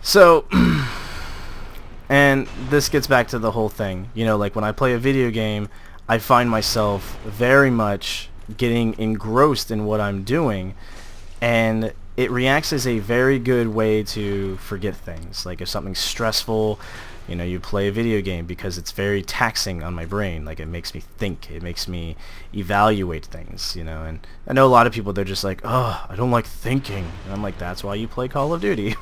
So, and this gets back to the whole thing. You know, like when I play a video game, I find myself very much getting engrossed in what I'm doing, and it reacts as a very good way to forget things. Like if something's stressful, you know, you play a video game because it's very taxing on my brain. Like it makes me think, it makes me evaluate things, you know. And I know a lot of people, they're just like, oh, I don't like thinking. And I'm like, that's why you play Call of Duty.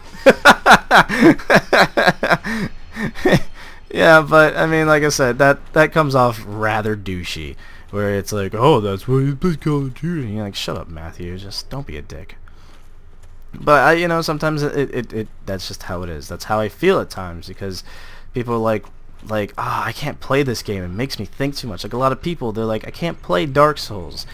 Yeah, but I mean, like I said, that comes off rather douchey, where it's like, oh, that's why you play Call of Duty. And you're like, shut up, Matthew. Just don't be a dick. But you know, sometimes it that's just how it is. That's how I feel at times, because people are like, ah, I can't play this game. It makes me think too much. Like a lot of people, they're like, I can't play Dark Souls,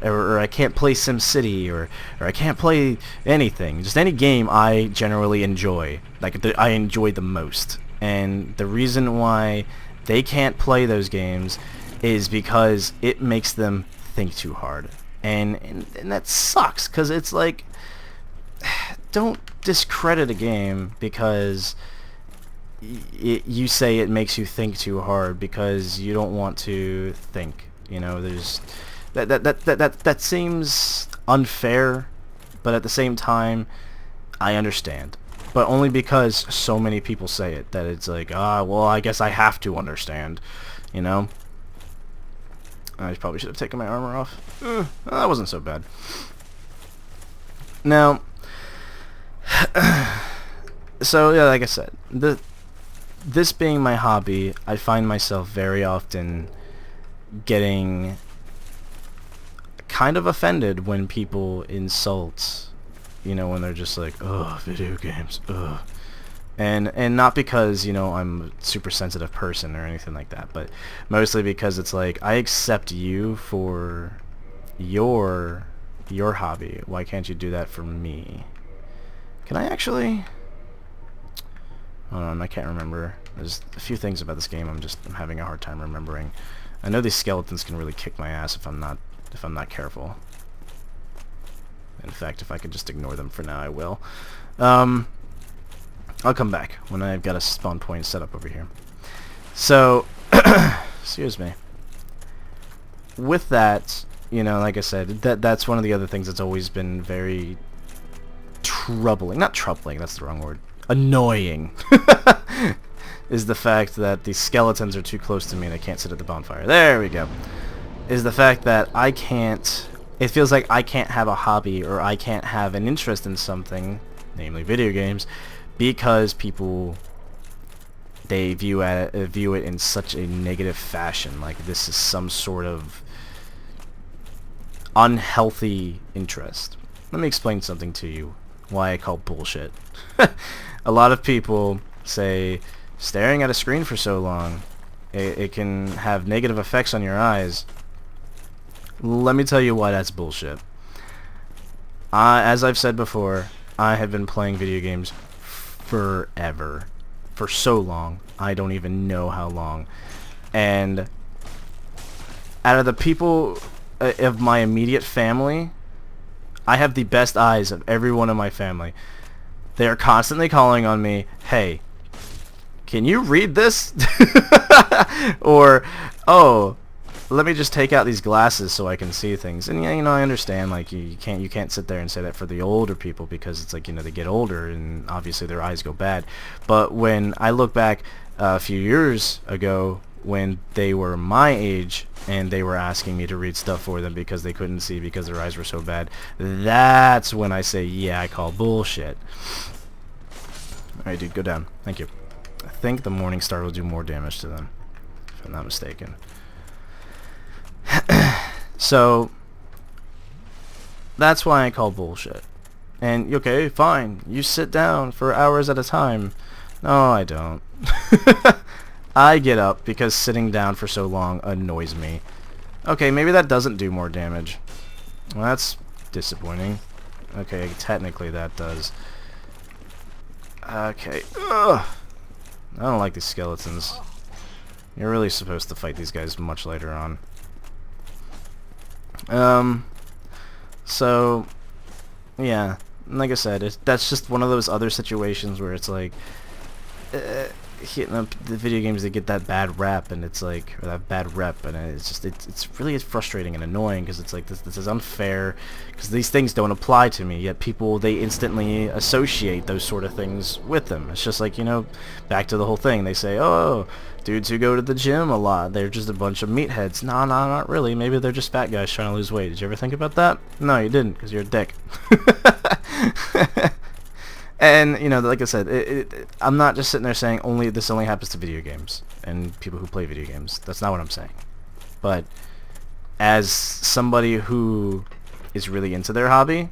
or I can't play SimCity, or I can't play anything. Just any game I generally enjoy. Like I enjoy the most. And the reason why they can't play those games is because it makes them think too hard. And that sucks, because it's like, don't discredit a game because you say it makes you think too hard because you don't want to think. You know, there's that seems unfair, but at the same time, I understand. But only because so many people say it, that it's like, ah, well, I guess I have to understand, you know? I probably should have taken my armor off. That wasn't so bad. Now, so yeah, like I said, this being my hobby, I find myself very often getting kind of offended when people insult, you know, when they're just like, ugh, video games, ugh. And not because, you know, I'm a super sensitive person or anything like that, but mostly because it's like, I accept you for your hobby. Why can't you do that for me? Can I actually? Hold on, I can't remember. There's a few things about this game I'm having a hard time remembering. I know these skeletons can really kick my ass if I'm not careful. In fact, if I could just ignore them for now, I will. I'll come back when I've got a spawn point set up over here. So, excuse me. With that, you know, like I said, that's one of the other things that's always been very troubling. Not troubling, that's the wrong word. Annoying. Is the fact that these skeletons are too close to me and I can't sit at the bonfire. There we go. Is the fact that I can't... It feels like I can't have a hobby, or I can't have an interest in something, namely video games, because people, they view it in such a negative fashion. Like this is some sort of unhealthy interest. Let me explain something to you, why I call bullshit. A lot of people say staring at a screen for so long, it can have negative effects on your eyes. Let me tell you why that's bullshit. As I've said before, I have been playing video games forever. For so long. I don't even know how long. And out of the people of my immediate family, I have the best eyes of everyone in my family. They are constantly calling on me, hey, can you read this? Or, oh, let me just take out these glasses so I can see things. And yeah, you know, I understand, like, you can't sit there and say that for the older people, because it's like, you know, they get older and obviously their eyes go bad. But when I look back a few years ago, when they were my age and they were asking me to read stuff for them because they couldn't see because their eyes were so bad, that's when I say, yeah, I call bullshit. Alright, dude, go down. Thank you. I think the Morning Star will do more damage to them, if I'm not mistaken. So that's why I call bullshit. And okay, fine, you sit down for hours at a time. No, I don't. I get up because sitting down for so long annoys me. Okay, maybe that doesn't do more damage. Well, that's disappointing. Okay, technically that does. Okay. Ugh. I don't like these skeletons. You're really supposed to fight these guys much later on. So, yeah, like I said, that's just one of those other situations where it's like, the video games, they get that bad rap, and it's like, or that bad rep, and it's just, it's really frustrating and annoying, because it's like, this is unfair, because these things don't apply to me, yet people, they instantly associate those sort of things with them. It's just like, you know, back to the whole thing, they say, oh, dudes who go to the gym a lot, they're just a bunch of meatheads. Nah, not really, maybe they're just fat guys trying to lose weight. Did you ever think about that? No, you didn't, because you're a dick. And, you know, like I said, I'm not just sitting there saying this only happens to video games and people who play video games. That's not what I'm saying. But as somebody who is really into their hobby,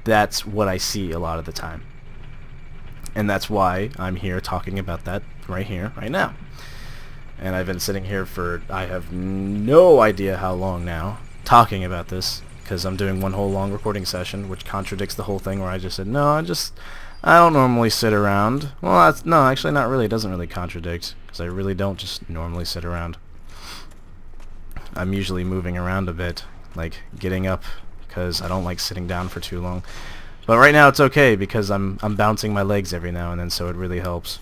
that's what I see a lot of the time. And that's why I'm here talking about that right here, right now. And I've been sitting here for, I have no idea how long now, talking about this. Because I'm doing one whole long recording session, which contradicts the whole thing where I just said, no, I don't normally sit around. Well, no, actually not really. It doesn't really contradict, because I really don't just normally sit around. I'm usually moving around a bit, like getting up, because I don't like sitting down for too long. But right now it's okay, because I'm bouncing my legs every now and then, so it really helps.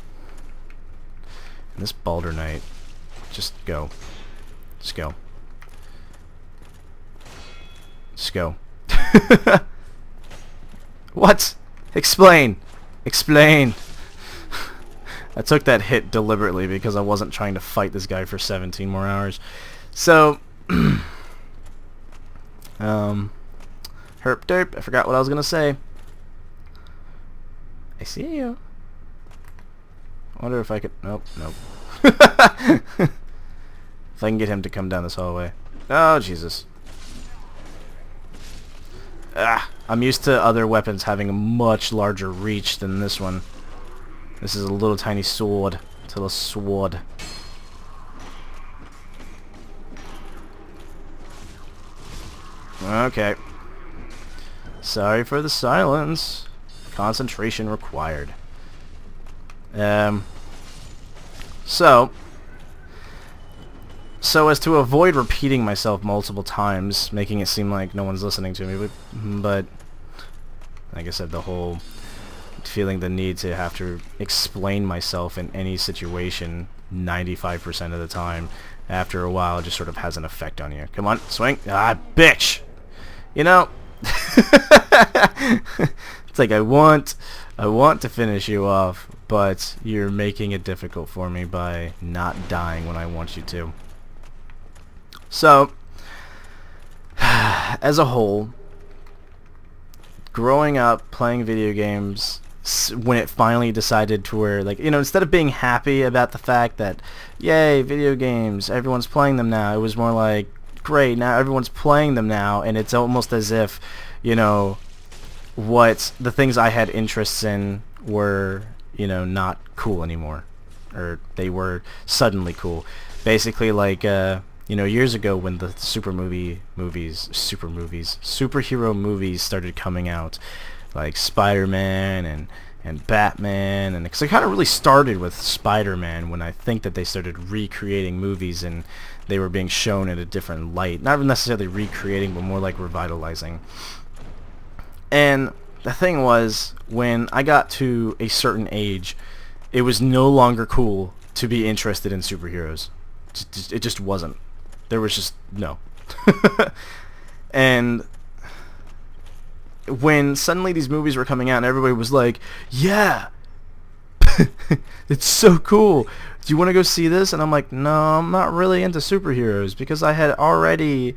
And this Baldur Knight, just go. Just go. Just go. What? Explain. Explain. I took that hit deliberately because I wasn't trying to fight this guy for 17 more hours. So, herp derp, I forgot what I was gonna say. I see you. I wonder if I could, nope. If I can get him to come down this hallway. Oh, Jesus. I'm used to other weapons having a much larger reach than this one. This is a little tiny sword. It's a little sword. Okay. Sorry for the silence. Concentration required. So as to avoid repeating myself multiple times, making it seem like no one's listening to me, but like I said, the whole feeling the need to have to explain myself in any situation 95% of the time, after a while, it just sort of has an effect on you. Come on, swing. Ah, bitch! You know, it's like I want to finish you off, but you're making it difficult for me by not dying when I want you to. So, as a whole, growing up playing video games, when it finally decided to where, like, you know, instead of being happy about the fact that, yay, video games, everyone's playing them now, it was more like, great, now everyone's playing them now, and it's almost as if, you know, what the things I had interests in were, you know, not cool anymore, or they were suddenly cool. Basically, like, you know, years ago when the superhero movies started coming out, like Spider-Man and Batman, and because it kind of really started with Spider-Man, when I think that they started recreating movies and they were being shown in a different light, not necessarily recreating, but more like revitalizing. And the thing was, when I got to a certain age, it was no longer cool to be interested in superheroes. It just wasn't. There was just no. And when suddenly these movies were coming out and everybody was like, yeah, it's so cool, do you want to go see this? And I'm like, no, I'm not really into superheroes, because I had already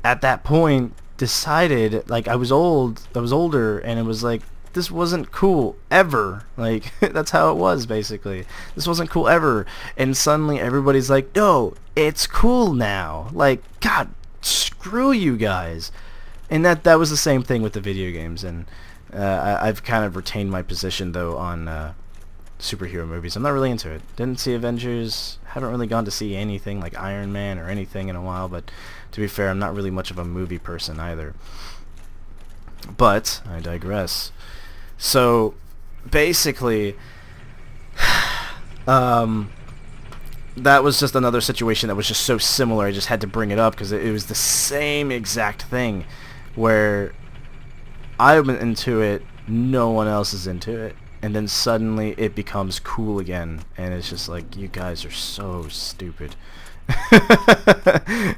at that point decided, like, I was older, and it was like, this wasn't cool ever. Like, that's how it was, basically. This wasn't cool ever. And suddenly everybody's like, no, it's cool now. Like, God, screw you guys. And that was the same thing with the video games. And I've kind of retained my position, though, on superhero movies. I'm not really into it. Didn't see Avengers. Haven't really gone to see anything like Iron Man or anything in a while. But to be fair, I'm not really much of a movie person either. But I digress. So, basically, that was just another situation that was just so similar. I just had to bring it up because it was the same exact thing, where I'm into it, no one else is into it, and then suddenly it becomes cool again, and it's just like, you guys are so stupid.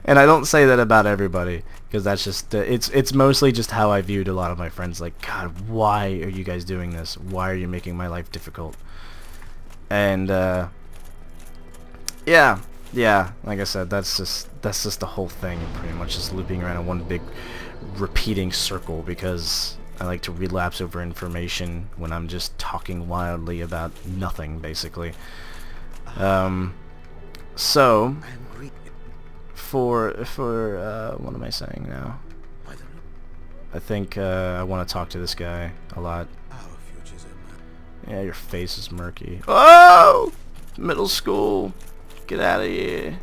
And I don't say that about everybody, because that's just it's mostly just how I viewed a lot of my friends. Like, God, why are you guys doing this? Why are you making my life difficult? And yeah, like I said, that's just the whole thing, pretty much just looping around in one big repeating circle, because I like to relapse over information when I'm just talking wildly about nothing, basically. So for what am I saying now? I think I want to talk to this guy a lot. Yeah, your face is murky. Oh! Middle school. Get out of here.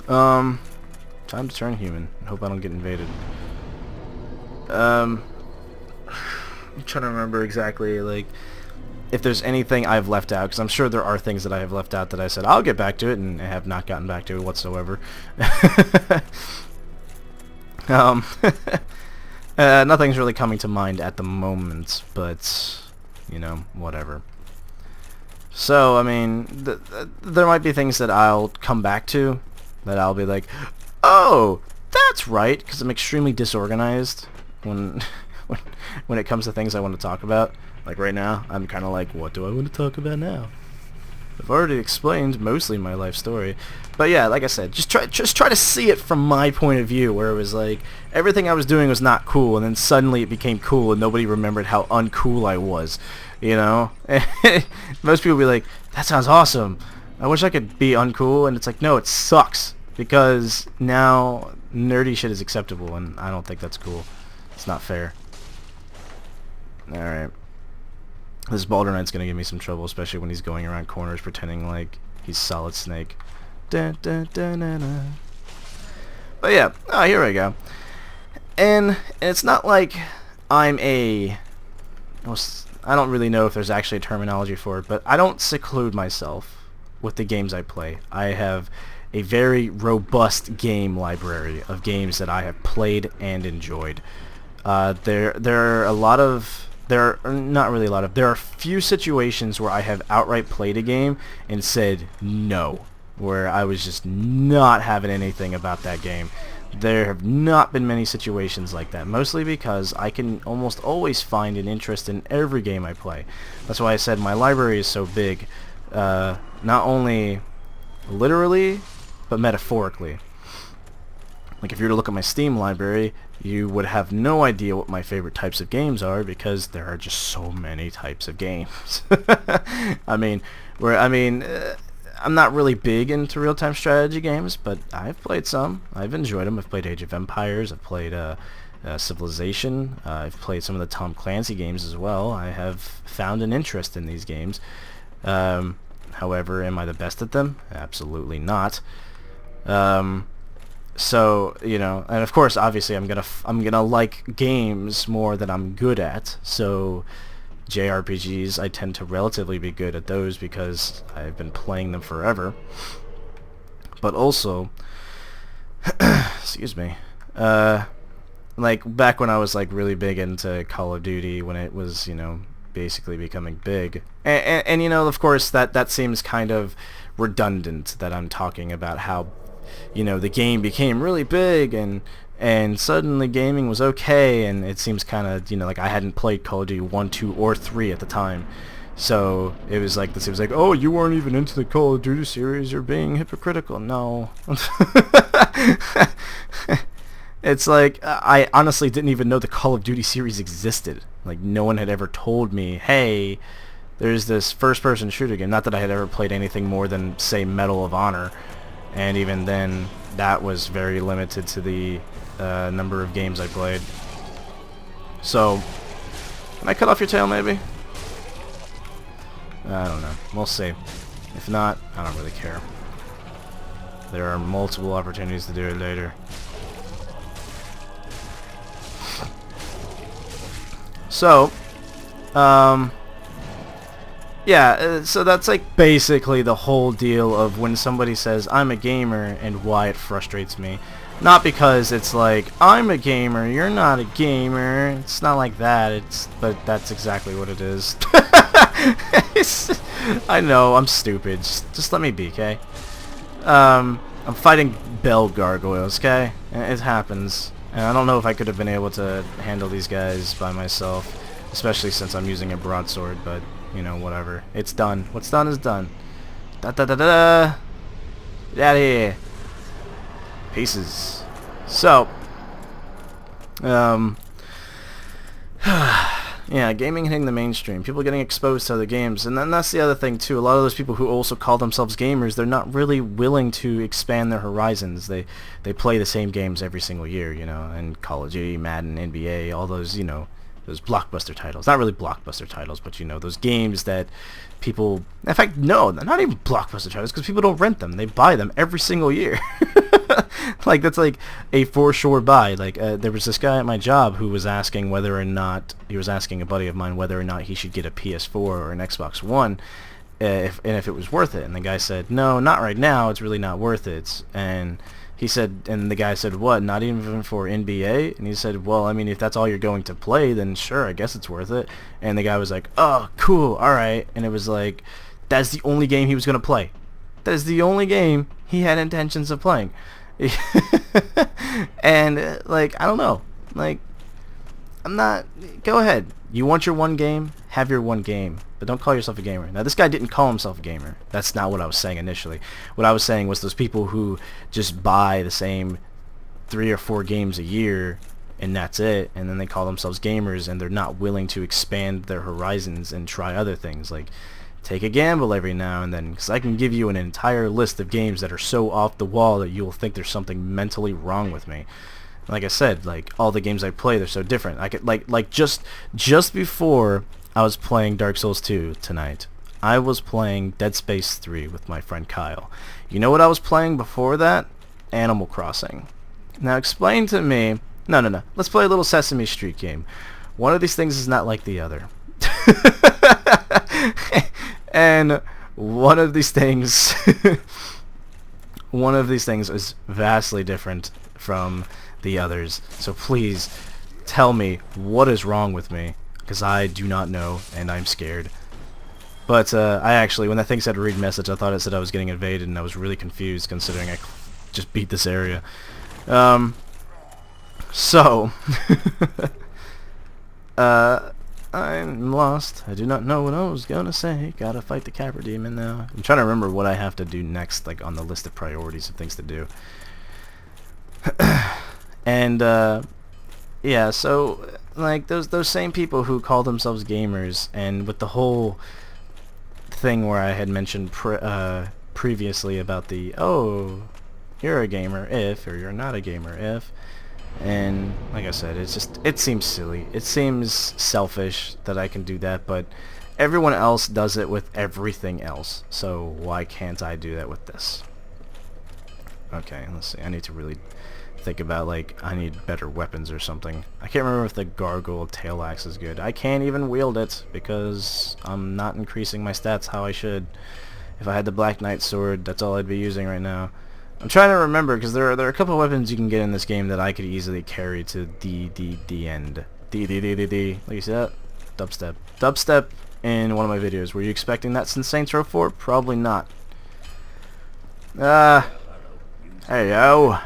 Time to turn human. Hope I don't get invaded. I'm trying to remember exactly, like, if there's anything I've left out, because I'm sure there are things that I have left out that I said I'll get back to it, and I have not gotten back to it whatsoever. Nothing's really coming to mind at the moment, but, you know, whatever. So, I mean, there might be things that I'll come back to, that I'll be like, oh, that's right, because I'm extremely disorganized when when it comes to things I want to talk about. Like right now, I'm kind of like, what do I want to talk about now? I've already explained mostly my life story. But yeah, like I said, just try to see it from my point of view, where it was like, everything I was doing was not cool, and then suddenly it became cool, and nobody remembered how uncool I was, you know? Most people be like, that sounds awesome. I wish I could be uncool, and it's like, no, it sucks, because now nerdy shit is acceptable, and I don't think that's cool. It's not fair. Alright. This Baldur Knight's gonna give me some trouble, especially when he's going around corners pretending like he's Solid Snake. Dun, dun, dun, dun, dun. But yeah, here we go. And it's not like I'm a... I don't really know if there's actually a terminology for it, but I don't seclude myself with the games I play. I have a very robust game library of games that I have played and enjoyed. There are a lot of... There are a few situations where I have outright played a game and said no, where I was just not having anything about that game. There have not been many situations like that, mostly because I can almost always find an interest in every game I play. That's why I said my library is so big, not only literally, but metaphorically. Like, if you were to look at my Steam library, you would have no idea what my favorite types of games are, because there are just so many types of games. I'm not really big into real-time strategy games, but I've played some. I've enjoyed them. I've played Age of Empires. I've played Civilization. I've played some of the Tom Clancy games as well. I have found an interest in these games. However, am I the best at them? Absolutely not. So, you know, and of course, obviously, I'm gonna like games more than I'm good at. So, JRPGs, I tend to relatively be good at those because I've been playing them forever. But also, excuse me, like back when I was like really big into Call of Duty, when it was, you know, basically becoming big, and you know, of course, that seems kind of redundant that I'm talking about how, you know, the game became really big and suddenly gaming was okay, and it seems kind of, you know, like I hadn't played Call of Duty 1, 2, or 3 at the time. So it was like this. It was like, oh, you weren't even into the Call of Duty series. You're being hypocritical. No. It's like, I honestly didn't even know the Call of Duty series existed. Like, no one had ever told me, hey, there's this first-person shooter game. Not that I had ever played anything more than, say, Medal of Honor. And even then, that was very limited to the number of games I played. So, can I cut off your tail, maybe? I don't know. We'll see. If not, I don't really care. There are multiple opportunities to do it later. So, yeah, so that's like basically the whole deal of when somebody says I'm a gamer and why it frustrates me. Not because it's like, I'm a gamer, you're not a gamer. It's not like that. But that's exactly what it is. I know, I'm stupid. Just let me be, okay? I'm fighting bell gargoyles, okay? It happens. And I don't know if I could have been able to handle these guys by myself, especially since I'm using a broadsword, but, you know, whatever. It's done. What's done is done. Da da da da! Get out of here! Pieces. So, yeah, gaming hitting the mainstream. People getting exposed to other games. And then that's the other thing, too. A lot of those people who also call themselves gamers, they're not really willing to expand their horizons. They play the same games every single year, you know, and Call of Duty, Madden, NBA, all those, you know, those blockbuster titles. Not really blockbuster titles, but, you know, those games that people... In fact, no, they're not even blockbuster titles, because people don't rent them. They buy them every single year. Like, that's like a for sure buy. Like, there was this guy at my job who was asking whether or not... He was asking a buddy of mine whether or not he should get a PS4 or an Xbox One, if it was worth it. And the guy said, no, not right now. It's really not worth it. And he said, and the guy said, what, not even for NBA? And he said, well, I mean, if that's all you're going to play, then sure, I guess it's worth it. And the guy was like, oh, cool, alright. And it was like, that's the only game he was going to play. That is the only game he had intentions of playing. And, like, I don't know. Like, I'm not... Go ahead. You want your one game? Have your one game. But don't call yourself a gamer. Now, this guy didn't call himself a gamer. That's not what I was saying initially. What I was saying was those people who just buy the same 3 or 4 games a year, and that's it, and then they call themselves gamers, and they're not willing to expand their horizons and try other things. Like, take a gamble every now and then, because I can give you an entire list of games that are so off the wall that you will think there's something mentally wrong with me. Like I said, like, all the games I play, they're so different. I could, like just before I was playing Dark Souls 2 tonight, I was playing Dead Space 3 with my friend Kyle. You know what I was playing before that? Animal Crossing. Now explain to me... No. Let's play a little Sesame Street game. One of these things is not like the other. And one of these things is vastly different from the others. So please tell me what is wrong with me, because I do not know and I'm scared. But I actually, when that thing said read message, I thought it said I was getting invaded, and I was really confused considering I just beat this area. So I'm lost. I do not know what I was gonna say. Gotta fight the Capra Demon now. I'm trying to remember what I have to do next, like on the list of priorities of things to do. And yeah, so like those same people who call themselves gamers, and with the whole thing where I had mentioned previously about the, oh, you're a gamer if, or you're not a gamer if. And like I said, it seems silly. It seems selfish that I can do that, but everyone else does it with everything else. So why can't I do that with this? Okay, let's see. I need to really think about, like, I need better weapons or something. I can't remember if the gargoyle tail axe is good. I can't even wield it because I'm not increasing my stats how I should. If I had the Black Knight sword, that's all I'd be using right now. I'm trying to remember, because there are a couple of weapons you can get in this game that I could easily carry to the end. Like you see that? Dubstep. Dubstep in one of my videos. Were you expecting that since Saints Row 4? Probably not. Hey yo.